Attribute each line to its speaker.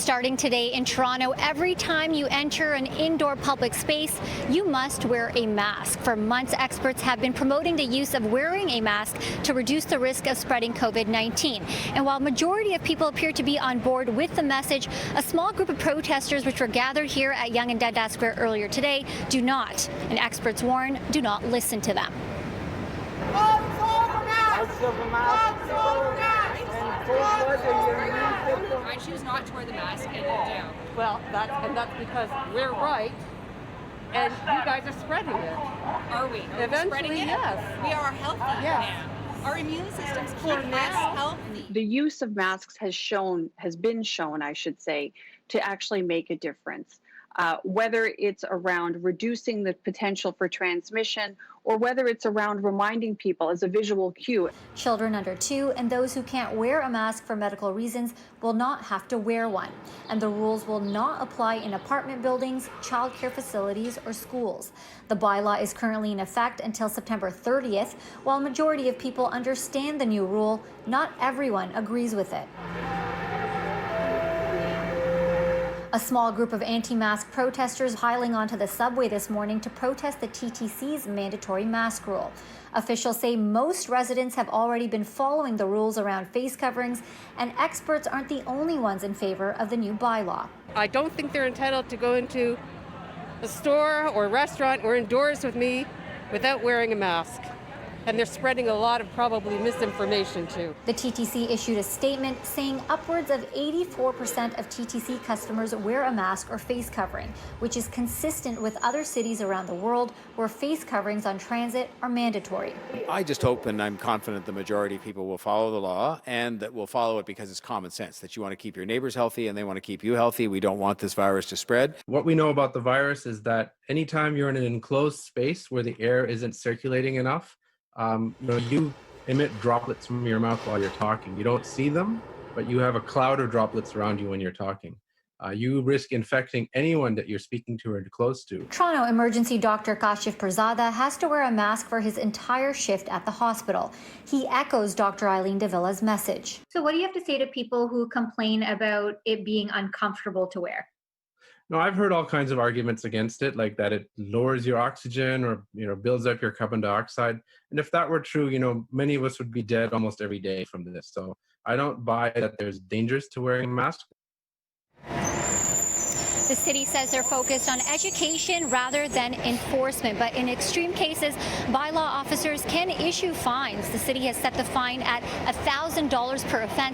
Speaker 1: Starting today in Toronto, every time you enter an indoor public space, you must wear a mask. For months, experts have been promoting the use of wearing a mask to reduce the risk of spreading COVID-19. And while majority of people appear to be on board with the message, a small group of protesters which were gathered here at Yonge and Dundas Square earlier today do not. And experts warn, do not listen to them.
Speaker 2: I choose not to wear the mask and you do.
Speaker 3: Well, that's because we're right, and you guys are spreading it.
Speaker 2: Are we? Are we spreading it?
Speaker 3: Yes.
Speaker 2: We are healthy now. Our immune systems keep us healthy.
Speaker 4: The use of masks has been shown, I should say, to actually make a difference. Whether it's around reducing the potential for transmission or whether it's around reminding people as a visual cue.
Speaker 1: Children under 2 and those who can't wear a mask for medical reasons will not have to wear one. And the rules will not apply in apartment buildings, childcare facilities, or schools. The bylaw is currently in effect until September 30th. While a majority of people understand the new rule, not everyone agrees with it. A small group of anti-mask protesters piling onto the subway this morning to protest the TTC's mandatory mask rule. Officials say most residents have already been following the rules around face coverings, and experts aren't the only ones in favor of the new bylaw.
Speaker 3: I don't think they're entitled to go into a store or restaurant or indoors with me without wearing a mask. And they're spreading a lot of probably misinformation too.
Speaker 1: The TTC issued a statement saying upwards of 84% of TTC customers wear a mask or face covering, which is consistent with other cities around the world where face coverings on transit are mandatory.
Speaker 5: I just hope and I'm confident the majority of people will follow the law and that will follow it because it's common sense, that you want to keep your neighbors healthy and they want to keep you healthy. We don't want this virus to spread.
Speaker 6: What we know about the virus is that anytime you're in an enclosed space where the air isn't circulating enough, you emit droplets from your mouth while you're talking. You don't see them, but you have a cloud of droplets around you when you're talking. You risk infecting anyone that you're speaking to or close to.
Speaker 1: Toronto emergency doctor Kashif Pirzada has to wear a mask for his entire shift at the hospital. He echoes Dr. Eileen Davila's message. So what do you have to say to people who complain about it being uncomfortable to wear?
Speaker 6: No, I've heard all kinds of arguments against it, like that it lowers your oxygen or, builds up your carbon dioxide. And if that were true, many of us would be dead almost every day from this. So I don't buy that there's dangers to wearing a mask.
Speaker 1: The city says they're focused on education rather than enforcement, but in extreme cases, bylaw officers can issue fines. The city has set the fine at $1,000 per offense.